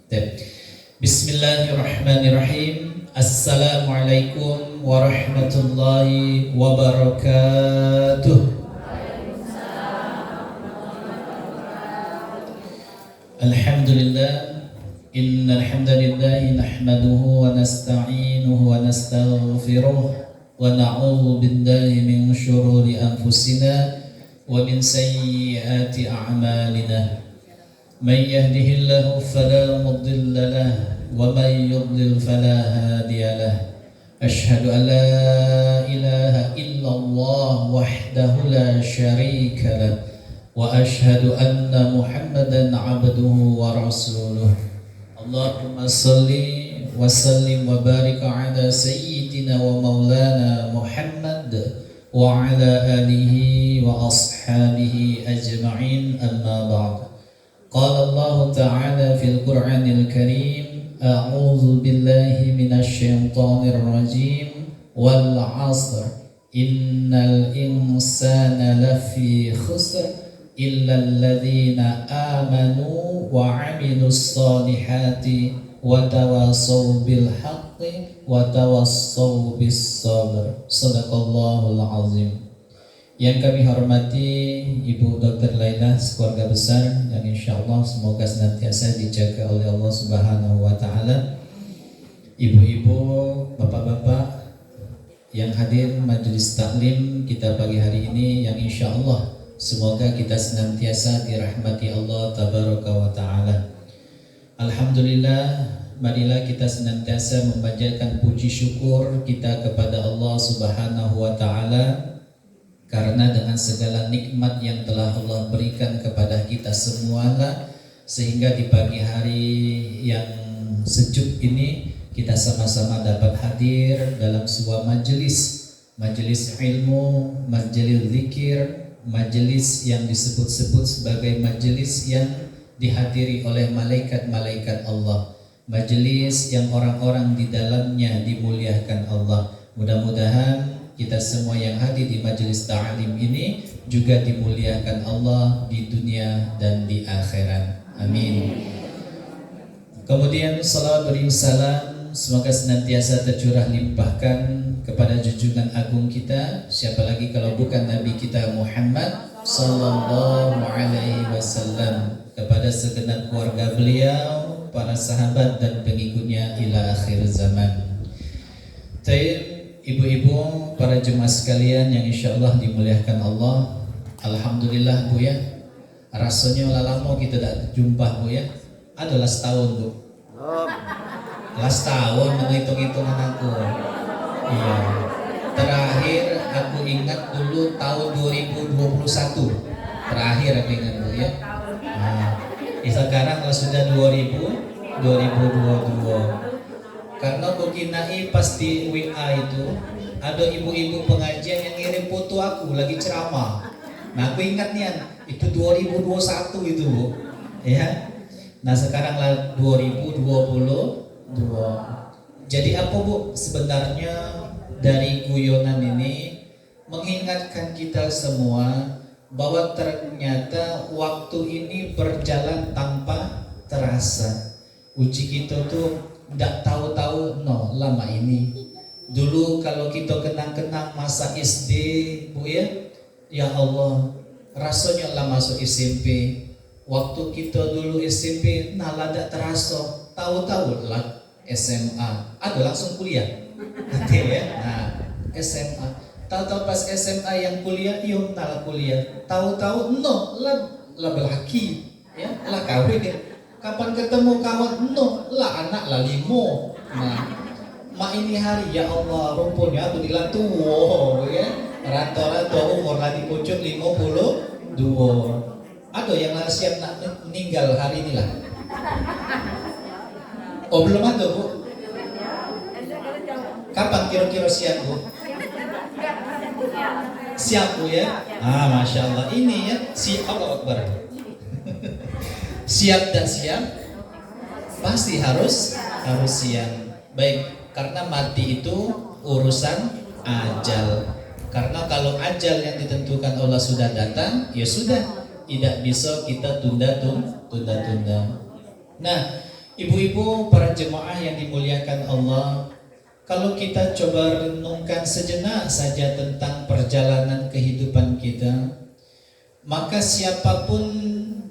Bismillahirrahmanirrahim. Assalamualaikum warahmatullahi wabarakatuh. Alhamdulillah. Innal hamdalillah nahmaduhu wa nasta'inuhu wa nastaghfiruh wa na'udzu billahi min shururi anfusina wa min sayyiati a'malina. Man yahdihillahu fala mudilla lahu wa man yudlil fala hadiya lahu. Asyhadu an la ilaha illallah wahdahu la syarika lahu wa asyhadu anna Muhammadan abduhu wa rasuluh. Allahumma salli wa sallim wa barik ala sayyidina wa maulana Muhammad wa ala alihi wa ashabihi ajma'in, amma ba'd. Qala Allah ta'ala fil Qur'anil Karim, a'udzu billahi minasy syaithanir rajim, wal 'ashr innal insana lafi khusr illal ladzina amanu wa 'amilus solihati wa tawassaw bil haqqi wa tawassaw bis sabr. Shadaqallahul azim. Yang kami hormati Ibu Dr. Laila sekeluarga besar yang insyaallah semoga senantiasa dijaga oleh Allah Subhanahu wa taala. Ibu-ibu, bapak-bapak yang hadir majelis taklim kita pagi hari ini, yang insyaallah semoga kita senantiasa dirahmati Allah tabaraka wa ta'ala. Alhamdulillah, marilah kita senantiasa memanjatkan puji syukur kita kepada Allah Subhanahu wa ta'ala, karena dengan segala nikmat yang telah Allah berikan kepada kita semuanya, sehingga di pagi hari yang sejuk ini kita sama-sama dapat hadir dalam sebuah majelis ilmu, majelis zikir, majelis yang disebut-sebut sebagai majelis yang dihadiri oleh malaikat-malaikat Allah, majelis yang orang-orang di dalamnya dimuliakan Allah. Mudah-mudahan kita semua yang hadir di majelis ta'lim ini juga dimuliakan Allah di dunia dan di akhirat. Amin. Kemudian salawat beri salam semoga senantiasa tercurah limpahkan kepada junjungan agung kita, siapa lagi kalau bukan Nabi kita Muhammad sallallahu alaihi wasallam, kepada segenap keluarga beliau, para sahabat dan pengikutnya ila akhir zaman. Ibu-ibu, para jemaah sekalian yang insyaallah dimuliakan Allah. Alhamdulillah Bu ya, rasanya lama kita tidak jumpa Bu ya. Adalah setahun Bu. Setahun menghitung-hitungan aku. Iya. Terakhir aku ingat dulu tahun 2021. Terakhir aku ingat Bu ya. Nah, sekarang sudah 2022. Karena Bukinai pas di WA itu ada ibu-ibu pengajian yang ngirim foto aku lagi ceramah. Nah aku ingat nih itu 2021 itu Bu. Ya. Nah sekarang lah 2022. Jadi apa Bu? Sebenarnya dari guyonan ini mengingatkan kita semua bahwa ternyata waktu ini berjalan tanpa terasa. Uji kita tuh tidak tahu-tahu lama ini. Dulu kalau kita kenang-kenang masa SD Bu ya Allah, rasanya lah masuk SMP. Waktu kita dulu SMP lada terasa, tahu-tahu lah SMA, ada langsung kuliah. Nanti ya. Nah, SMA. Tahu-tahu pas SMA yang kuliah, kuliah. Tahu-tahu lah berlaki, ya, lah kawin ya. Kapan ketemu kawan? Lah anak lah 5. Nah, mak ini hari ya Allah, rumputnya aku dilantuwo ya. Rata-rata umur lagi pucuk 52. Ada yang siap nak meninggal hari ini lah. Oh belum ada Bu. Kapan kira-kira siap Bu? Siap Bu ya. Masya Allah, ini ya siap. Allahu Akbar. Siap dan siap pasti harus siap. Baik, karena mati itu urusan ajal. Karena kalau ajal yang ditentukan Allah sudah datang, ya sudah, tidak bisa kita tunda. Nah, Ibu-ibu, para jemaah yang dimuliakan Allah, kalau kita coba renungkan sejenak saja tentang perjalanan kehidupan kita, maka siapapun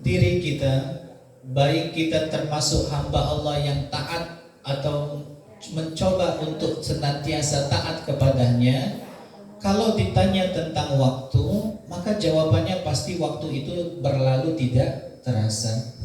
diri kita, baik kita termasuk hamba Allah yang taat atau mencoba untuk senantiasa taat kepadanya, kalau ditanya tentang waktu, maka jawabannya pasti waktu itu berlalu tidak terasa.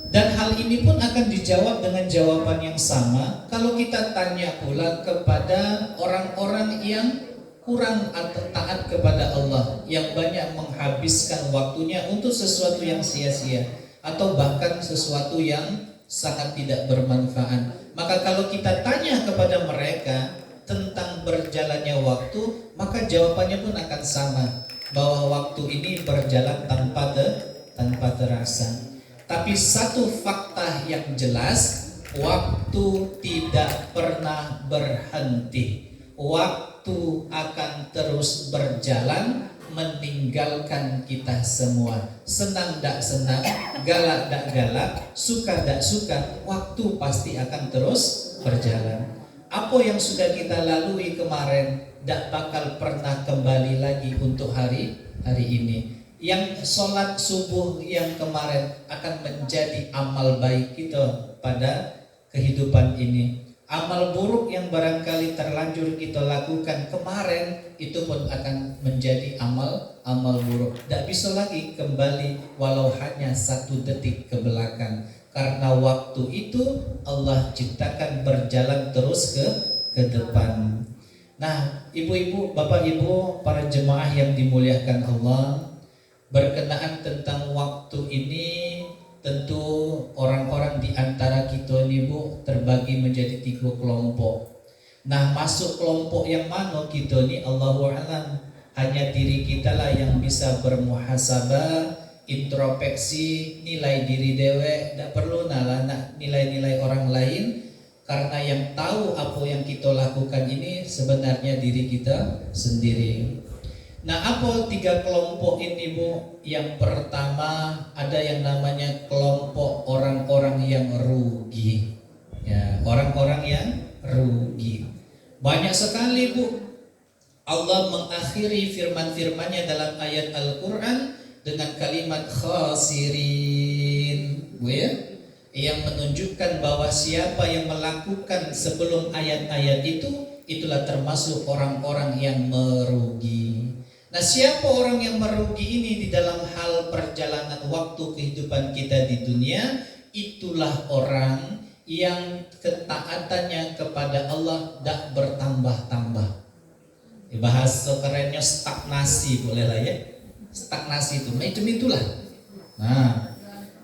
Dan hal ini pun akan dijawab dengan jawaban yang sama kalau kita tanya pula kepada orang-orang yang kurang atau taat kepada Allah, yang banyak menghabiskan waktunya untuk sesuatu yang sia-sia atau bahkan sesuatu yang sangat tidak bermanfaat. Maka kalau kita tanya kepada mereka tentang berjalannya waktu, maka jawabannya pun akan sama, bahwa waktu ini berjalan tanpa terasa. Tapi satu fakta yang jelas, waktu tidak pernah berhenti. Waktu akan terus berjalan meninggalkan kita semua. Senang tak senang, galak tak galak, suka tak suka, waktu pasti akan terus berjalan. Apa yang sudah kita lalui kemarin tak bakal pernah kembali lagi untuk hari ini. Yang sholat subuh yang kemarin akan menjadi amal baik kita pada kehidupan ini. Amal buruk yang barangkali terlanjur kita lakukan kemarin, itu pun akan menjadi amal buruk. Tidak bisa lagi kembali walau hanya 1 detik ke belakang. Karena waktu itu Allah ciptakan berjalan terus ke depan. Nah, ibu-ibu, bapak ibu, para jemaah yang dimuliakan Allah, berkenaan tentang waktu ini, tentu orang-orang di antara kita ini Bu terbagi menjadi 3 kelompok. Nah, masuk kelompok yang mana kita ini Allahu a'lam. Hanya diri kita lah yang bisa bermuhasabah, introspeksi, nilai diri dewe. Tak perlu nak nilai-nilai orang lain, karena yang tahu apa yang kita lakukan ini sebenarnya diri kita sendiri. Nah, apa 3 kelompok ini Bu? Yang pertama ada yang namanya kelompok orang-orang yang rugi. Ya, orang-orang yang rugi. Banyak sekali Bu Allah mengakhiri firman-firmannya dalam ayat Al-Quran dengan kalimat khasirin, Bu ya, yang menunjukkan bahwa siapa yang melakukan sebelum ayat-ayat itu, itulah termasuk orang-orang yang merugi. Nah, siapa orang yang merugi ini di dalam hal perjalanan waktu kehidupan kita di dunia? Itulah orang yang ketaatannya kepada Allah tidak bertambah-tambah. Bahasa kerennya stagnasi, boleh lah ya. Stagnasi itu, itulah. Nah,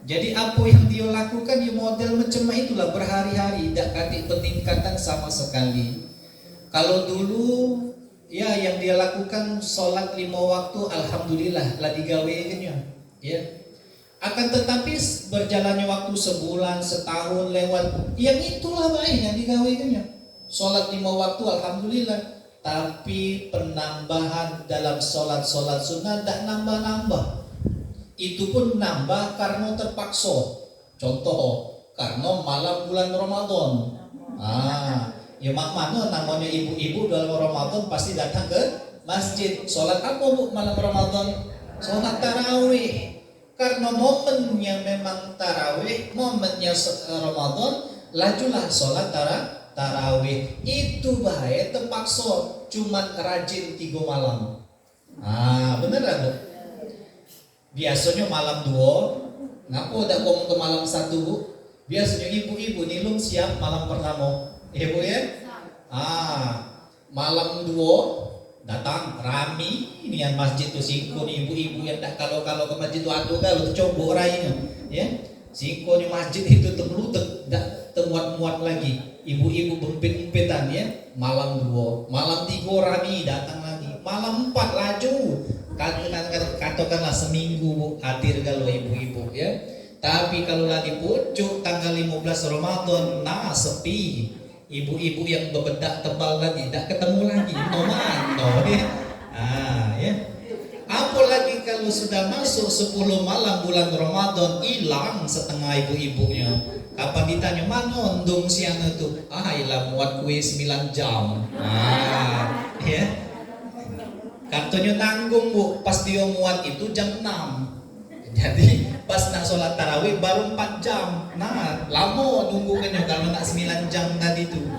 jadi apa yang dia lakukan ya model macam itulah berhari-hari, tidak ada peningkatan sama sekali. Kalau dulu ya yang dia lakukan sholat 5 waktu, alhamdulillah lah digawekannya, ya. Akan tetapi berjalannya waktu sebulan, setahun lewat, yang itulah baik yang digawekannya. Sholat 5 waktu, alhamdulillah. Tapi penambahan dalam sholat sunnah tak nambah-nambah. Itu pun nambah karena terpaksa. Contoh, karena malam bulan Ramadan. Ya mana namanya ibu-ibu dalam Ramadan pasti datang ke masjid. Sholat apa Bu malam Ramadan? Sholat tarawih. Karena momennya memang tarawih, momennya Ramadan, lajulah sholat tarawih. Itu bahaya terpaksa, cuman rajin 3 malam. Bener lah Bu? Biasanya malam 2, ngapa tak ngomong ke malam 1 Bu? Biasanya ibu-ibu nilung siap malam pertama. Ibu ya? Malam 2 datang rami ini yang masjid tuh singkun ibu-ibu yang tak kalau ke masjid tuh aduh kalau coba orangnya ya. Singkun di masjid itu temelutek tak temuat-muat lagi. Ibu-ibu bempit-bempitan ya. Malam 2, malam 3 rami datang lagi. Malam 4 laju. Katakanlah seminggu Bu, hadir kalau ibu-ibu ya. Tapi kalau lagi pucuk tanggal 15 Ramadan, sepi. Ibu-ibu yang bebedak tebal lagi, tak ketemu lagi, ya. Apalagi kalau kalau sudah masuk 10 malam bulan Ramadan, hilang setengah ibu-ibunya. Kapan ditanya, mana ondong siang itu? Ilah muat kue 9 jam. Ya. Kartunya tanggung bu, pas dia muat itu jam 6. Jadi pas nak sholat tarawih baru 4 jam. Nah, lama nunggukannya kalau nak 9 jam tadi itu.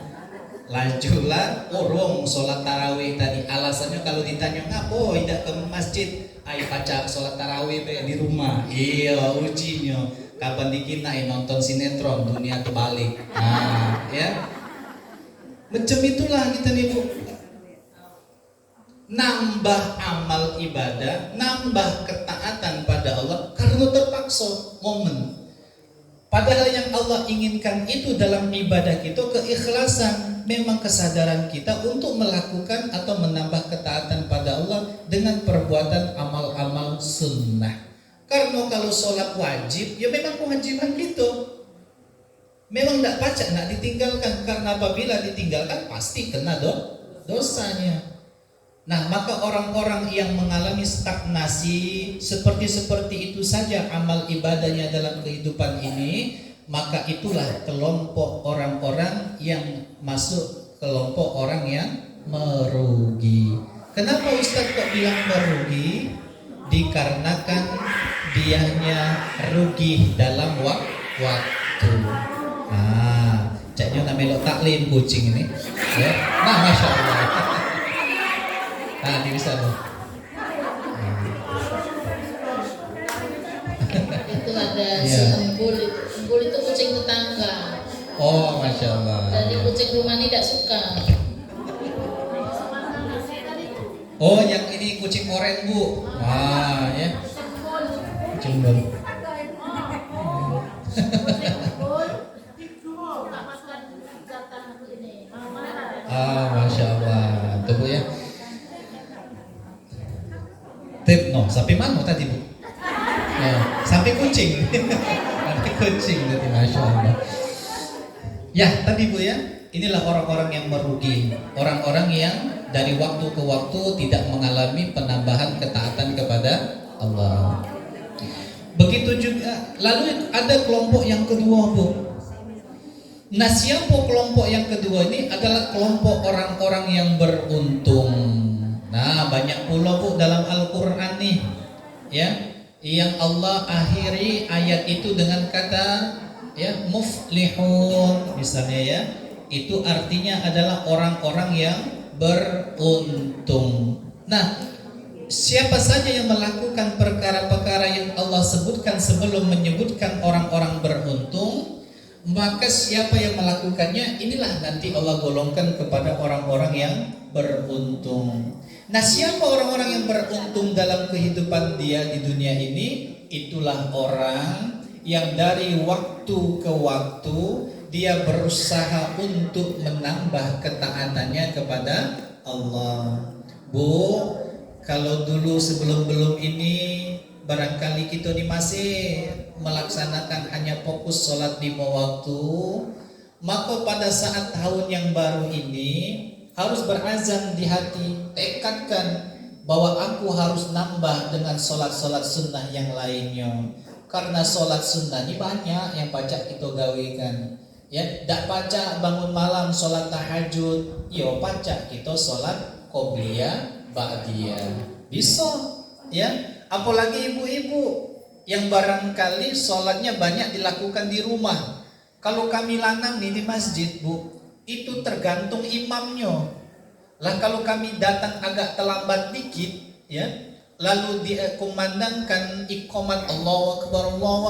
Lanjutlah orang sholat tarawih tadi. Alasannya kalau ditanya ngapo tidak ke masjid, ayo baca sholat tarawih di rumah. Iya ujinya. Kapan dikira nonton sinetron dunia terbalik. Nah, ya. Macam itulah kita nih bu. Nambah amal ibadah, nambah ketaatan pada Allah karena terpaksa momen. Padahal yang Allah inginkan itu dalam ibadah kita keikhlasan, memang kesadaran kita untuk melakukan atau menambah ketaatan pada Allah dengan perbuatan amal-amal sunnah. Karena kalau sholat wajib, ya memang kewajiban gitu. Memang tidak pacak, tidak ditinggalkan, karena apabila ditinggalkan pasti kena dosanya. Nah, maka orang-orang yang mengalami stagnasi seperti itu saja amal ibadahnya dalam kehidupan ini, maka itulah kelompok orang-orang yang masuk kelompok orang yang merugi. Kenapa Ustaz kok bilang merugi? Dikarenakan dianya rugi dalam waktu. Caknya namanya taklim kucing ini. Ya. Nah, Masya Allah. Ini bisa loh. Itu ada si Embul itu kucing tetangga. Oh, Masya Allah. Jadi kucing rumah ini tidak suka. Oh, yang ini kucing oren bu. Wah, ya. Kucing baru. Masya Allah. Tuh bu ya. Tip no, sampai mana tadi bu? Sampai kucing. Sampai kucing tadi, Masya Allah. Ya tadi bu ya, inilah orang-orang yang merugi, orang-orang yang dari waktu ke waktu tidak mengalami penambahan ketaatan kepada Allah. Begitu juga, lalu ada kelompok yang kedua bu. Nah, siapa kelompok yang kedua ini? Adalah kelompok orang-orang yang beruntung. Nah, banyak pula bu dalam Al-Quran nih, ya, yang Allah akhiri ayat itu dengan kata ya muflihun, misalnya ya, itu artinya adalah orang-orang yang beruntung. Nah, siapa saja yang melakukan perkara-perkara yang Allah sebutkan sebelum menyebutkan orang-orang beruntung, maka siapa yang melakukannya, inilah nanti Allah golongkan kepada orang-orang yang beruntung. Nah, siapa orang-orang yang beruntung dalam kehidupan dia di dunia ini? Itulah orang yang dari waktu ke waktu dia berusaha untuk menambah ketaatannya kepada Allah. Bu, kalau dulu sebelum ini barangkali kita masih melaksanakan hanya fokus sholat 5 waktu, maka pada saat tahun yang baru ini harus berazam di hati, tekadkan bahwa aku harus nambah dengan sholat-sholat sunnah yang lainnya. Karena sholat sunnah ini banyak yang pacak kita gawekan. Ya, tak pacak bangun malam sholat tahajud, yo pacak kita sholat qobliyah, ba'diyah. Bisa, ya. Apalagi ibu-ibu yang barangkali sholatnya banyak dilakukan di rumah. Kalau kami lanang nih di masjid bu, itu tergantung imamnya. Lah kalau kami datang agak terlambat dikit, ya, lalu dikumandangkan iqamat Allahu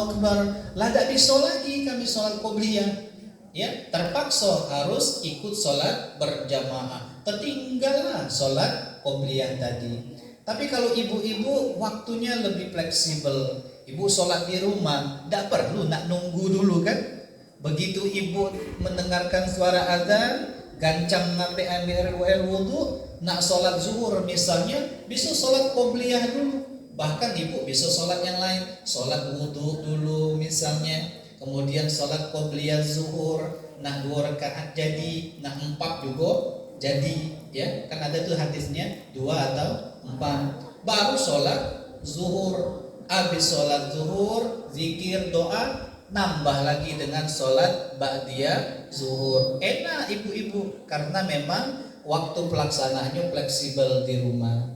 Akbar, lah tak bisa lagi kami sholat qobliyah, ya, terpaksa harus ikut sholat berjamaah, tertinggallah sholat qobliyah tadi. Tapi kalau ibu-ibu waktunya lebih fleksibel, ibu sholat di rumah, tak perlu nak nunggu dulu kan. Begitu ibu mendengarkan suara azan, gancang ambil wudu, nak sholat zuhur misalnya, bisa sholat qobliyah dulu. Bahkan ibu bisa sholat yang lain, sholat wudu dulu misalnya, kemudian sholat qobliyah zuhur, nah 2 rakaat jadi, nah 4 juga jadi, ya kan ada tuh hadisnya 2 atau 4, baru sholat zuhur. Habis sholat zuhur, zikir, doa, nambah lagi dengan sholat ba'diyah zuhur. Enak ibu-ibu, karena memang waktu pelaksanaannya fleksibel di rumah.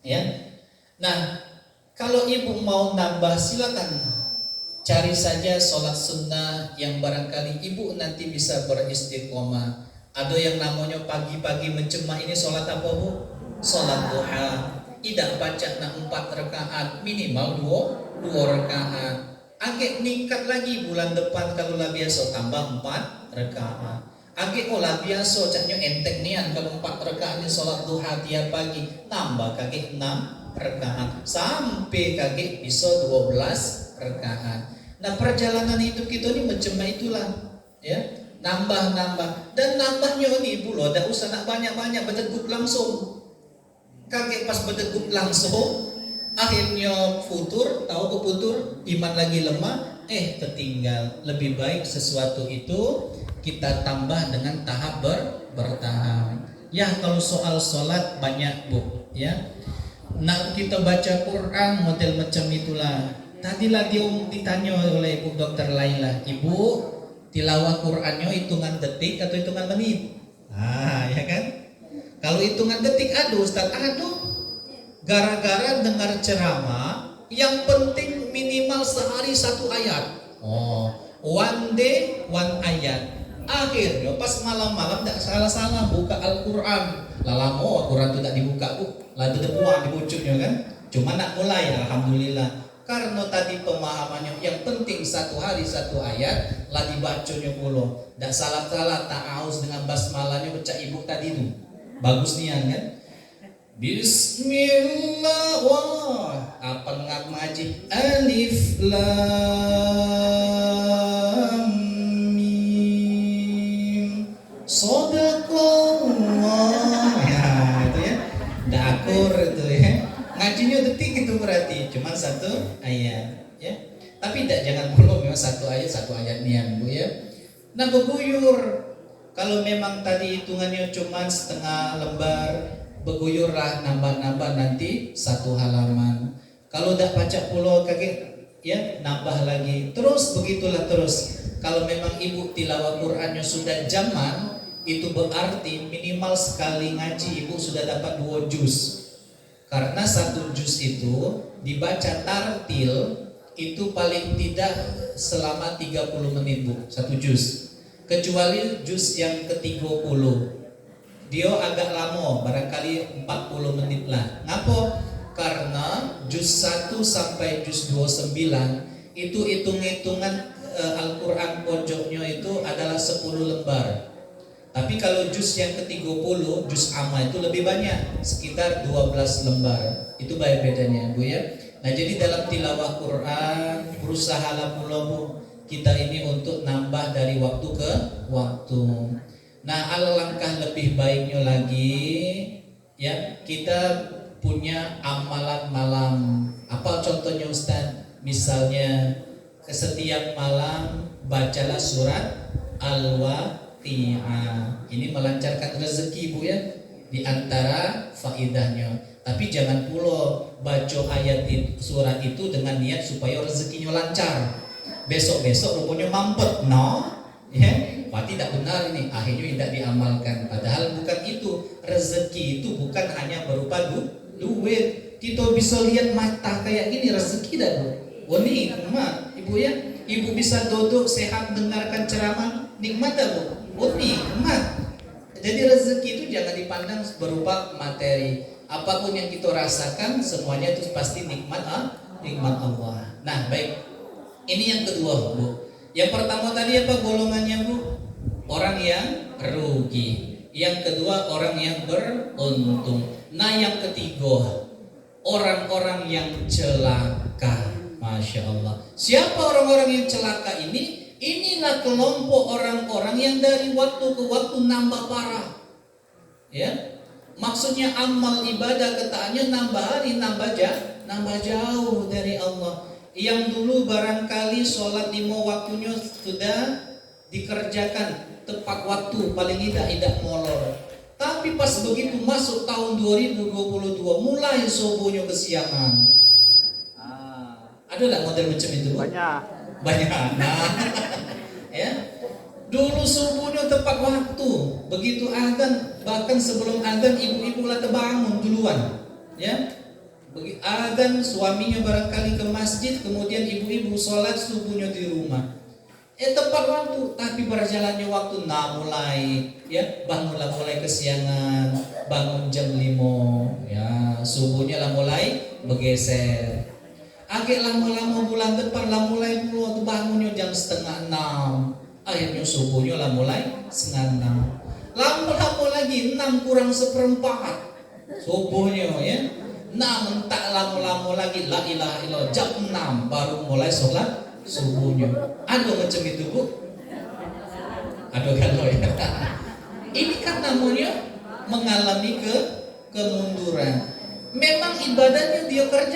Ya. Nah, kalau ibu mau nambah silakan cari saja sholat sunnah yang barangkali ibu nanti bisa beristiqomah. Ada yang namanya pagi-pagi mencemah, ini sholat apa bu? Sholat duha. Tidak baca 4 rakaat, minimal 2 rakaat. Agak meningkat lagi bulan depan kalau lah biasa tambah 4 rakaat. Agak olah biasa caknya enteng nian kalau 4 rakaat ini sholat duha tiap pagi, tambah kaki 6 rakaat sampai kaki bisa 12 rakaat. Nah, perjalanan hidup kita ini macam itulah, ya. Nambah dan nambahnya ini ibu loh, tidak usah nak banyak-banyak, berdegup langsung. Kakek pas berdegup langsung, akhirnya futur, tahu ke futur, iman lagi lemah, tertinggal. Lebih baik sesuatu itu kita tambah dengan tahap bertahap. Ya, kalau soal sholat banyak bu, ya. Nah, kita baca Quran model macam itulah. Tadilah dia ditanya oleh Ibu Dokter Laila, Ibu tilawah Qurannya hitungan detik atau hitungan menit? Ya kan? Kalau hitungan detik, aduh Ustaz, gara-gara dengar ceramah, yang penting minimal sehari 1 ayat. One day 1 ayat. Akhirnya pas malam-malam tidak salah-salah buka Al-Quran. Lama Al-Quran itu tidak dibuka bu, lalu debuan dibucuknya kan. Cuma nak mulai, alhamdulillah. Karena tadi pemahamannya yang penting 1 hari 1 ayat lah dibacanya puluh. Tak salah-salah ta'awuz dengan basmalahnya baca ibu tadi itu. Bagus nian kan? Bismillah, wah apa ngaji alif lam mim shadaqallah. Ya itu ya, dakur itu ya. Ngajinya detik itu berarti cuma 1 ayat ya. Tapi jangan belum memang 1 ayat 1 ayat nian bu ya. Nah beguyur. Kalau memang tadi hitungannya cuma setengah lembar, beguyurlah nambah-nambah nanti 1 halaman. Kalau udah baca pulau kaget ya nambah lagi. Terus begitulah terus. Kalau memang ibu tilawah Qurannya sudah zaman, itu berarti minimal sekali ngaji ibu sudah dapat 2 juz. Karena 1 juz itu dibaca tartil itu paling tidak selama 30 menit bu, 1 juz. Kecuali juz yang ke-30, dia agak lama, barangkali 40 menit lah. Ngapa? Karena juz 1 sampai juz 29 itu hitung-hitungan Al-Quran pojoknya itu adalah 10 lembar. Tapi kalau juz yang ke-30, juz amma itu lebih banyak, sekitar 12 lembar. Itu banyak bedanya bu ya. Nah jadi dalam tilawah Quran berusahalah pula bu kita ini untuk nambah dari waktu ke waktu. Nah alangkah lebih baiknya lagi ya kita punya amalan malam. Apa contohnya Ustaz? Misalnya setiap malam bacalah surat Al-Waqi'ah. Ini melancarkan rezeki bu ya, di antara faidahnya. Tapi jangan pula baca ayat surat itu dengan niat supaya rezekinya lancar. Besok-besok rupanya mampet, ya, berarti tidak benar ini. Akhirnya tidak diamalkan. Padahal bukan itu. Rezeki itu bukan hanya berupa duit. Kita bisa lihat mata kayak gini rezeki dah bu. Ini nikmat, ibu ya. Ibu bisa duduk sehat dengarkan ceramah, nikmat dah bu. Ini nikmat. Jadi rezeki itu jangan dipandang berupa materi. Apapun yang kita rasakan semuanya itu pasti nikmat Allah. Nah baik. Ini yang kedua bu. Yang pertama tadi apa golongannya bu? Orang yang rugi. Yang kedua orang yang beruntung. Nah yang ketiga orang-orang yang celaka. Masya Allah. Siapa orang-orang yang celaka ini? Inilah kelompok orang-orang yang dari waktu ke waktu nambah parah. Ya. Maksudnya amal ibadah ketaannya nambah hari nambah jauh dari Allah. Yang dulu barangkali sholat 5 waktunya sudah dikerjakan tepat waktu, paling tidak molor. Tapi pas begitu masuk tahun 2022 mulai subuhnya kesiangan. Ada nggak model macam itu, Bu? Banyak. Nah, ya. Dulu subuhnya tepat waktu. Begitu azan, bahkan sebelum azan ibu-ibu lah terbangun duluan. Ya. Begitu azan suaminya barangkali ke masjid, kemudian ibu-ibu sholat subuhnya di rumah. Tepat waktu, tapi berjalannya waktu mulai ya, bangunlah mulai kesiangan, bangun jam 5, ya, subuhnya lah mulai bergeser. Agak lama-lama bulan depan lah mulai waktu bangunnya jam 5:30. Akhirnya subuhnya lah mulai 5:30. Lama-lama lagi 6 kurang 1/4 subuhnya ya. 6 tak lama-lama lagi la ilaha illallah jam 6 baru mulai sholat subuhnya. Ada macam itu, Bu? Ada kalau ya. Ini kan namanya mengalami kemunduran. Memang ibadahnya dia kerja